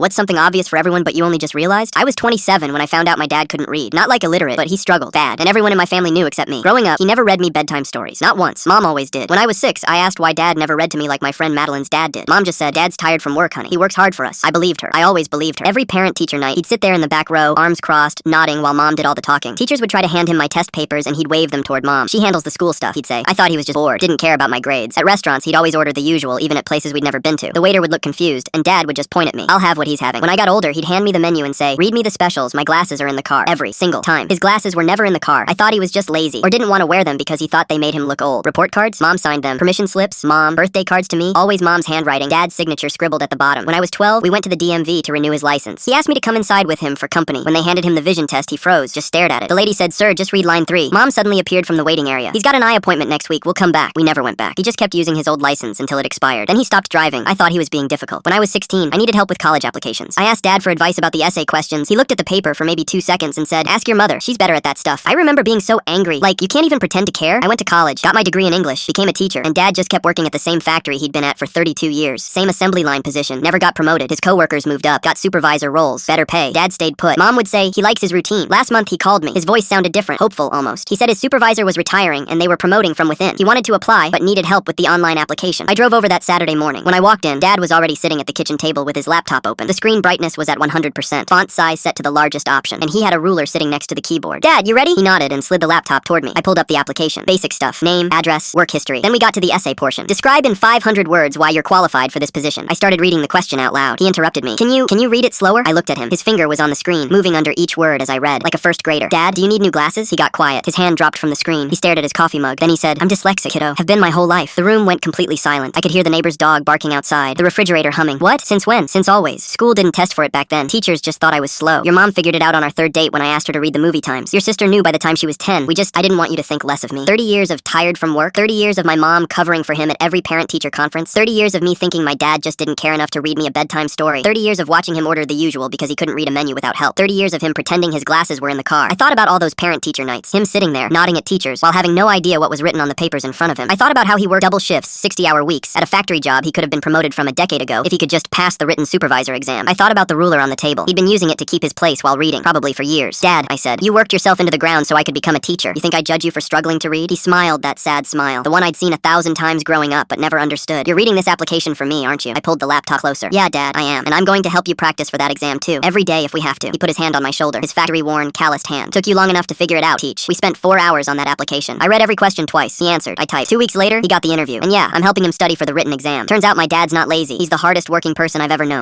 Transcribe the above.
What's something obvious for everyone but you only just realized? I was 27 when I found out my dad couldn't read. Not like illiterate, but he struggled bad, and everyone in my family knew except me. Growing up, he never read me bedtime stories. Not once. Mom always did. When I was 6, I asked why dad never read to me like my friend Madeline's dad did. Mom just said, "Dad's tired from work, honey. He works hard for us." I believed her. I always believed her. Every parent-teacher night, he'd sit there in the back row, arms crossed, nodding while Mom did all the talking. Teachers would try to hand him my test papers and he'd wave them toward Mom. "She handles the school stuff," he'd say. I thought he was just bored, didn't care about my grades. At restaurants, he'd always order the usual, even at places we'd never been to. The waiter would look confused, and Dad would just point at me. "I'll have what he's having." When I got older, he'd hand me the menu and say, "Read me the specials, my glasses are in the car." Every single time. His glasses were never in the car. I thought he was just lazy, or didn't want to wear them because he thought they made him look old. Report cards? Mom signed them. Permission slips? Mom. Birthday cards to me? Always Mom's handwriting. Dad's signature scribbled at the bottom. When I was 12, we went to the DMV to renew his license. He asked me to come inside with him for company. When they handed him the vision test, he froze, just stared at it. The lady said, "Sir, just read line 3. Mom suddenly appeared from the waiting area. "He's got an eye appointment next week. We'll come back." We never went back. He just kept using his old license until it expired. Then he stopped driving. I thought he was being difficult. When I was 16, I needed help with college applications. I asked Dad for advice about the essay questions. He looked at the paper for maybe 2 seconds and said, "Ask your mother. She's better at that stuff." I remember being so angry. Like, you can't even pretend to care? I went to college, got my degree in English, became a teacher, and Dad just kept working at the same factory he'd been at for 32 years. Same assembly line position, never got promoted. His coworkers moved up, got supervisor roles, better pay. Dad stayed put. Mom would say he likes his routine. Last month he called me. His voice sounded different, hopeful almost. He said his supervisor was retiring and they were promoting from within. He wanted to apply, but needed help with the online application. I drove over that Saturday morning. When I walked in, Dad was already sitting at the kitchen table with his laptop open. The screen brightness was at 100%, font size set to the largest option, and he had a ruler sitting next to the keyboard. "Dad, you ready?" He nodded and slid the laptop toward me. I pulled up the application. Basic stuff. Name, address, work history. Then we got to the essay portion. "Describe in 500 words why you're qualified for this position." I started reading the question out loud. He interrupted me. Can you read it slower?" I looked at him. His finger was on the screen, moving under each word as I read, like a first grader. "Dad, do you need new glasses?" He got quiet. His hand dropped from the screen. He stared at his coffee mug. Then he said, "I'm dyslexic, kiddo. Have been my whole life." The room went completely silent. I could hear the neighbor's dog barking outside, the refrigerator humming. "What? Since when?" "Since always. School didn't test for it back then. Teachers just thought I was slow. Your mom figured it out on our 3rd date when I asked her to read the movie times. Your sister knew by the time she was 10. I didn't want you to think less of me." 30 years of tired from work. 30 years of my mom covering for him at every parent-teacher conference. 30 years of me thinking my dad just didn't care enough to read me a bedtime story. 30 years of watching him order the usual because he couldn't read a menu without help. 30 years of him pretending his glasses were in the car. I thought about all those parent-teacher nights. Him sitting there, nodding at teachers, while having no idea what was written on the papers in front of him. I thought about how he worked double shifts, 60-hour weeks. At a factory job he could have been promoted from a decade ago if he could just pass the written supervisor exam. I thought about the ruler on the table. He'd been using it to keep his place while reading, probably for years. "Dad," I said, "you worked yourself into the ground so I could become a teacher. You think I judge you for struggling to read?" He smiled that sad smile, the one I'd seen 1,000 times growing up but never understood. "You're reading this application for me, aren't you?" I pulled the laptop closer. "Yeah, Dad, I am. And I'm going to help you practice for that exam too. Every day if we have to." He put his hand on my shoulder, his factory-worn, calloused hand. "Took you long enough to figure it out, Teach. We spent 4 hours on that application. I read every question twice." He answered. I typed. 2 weeks later, he got the interview. And yeah, I'm helping him study for the written exam. Turns out my dad's not lazy. He's the hardest working person I've ever known.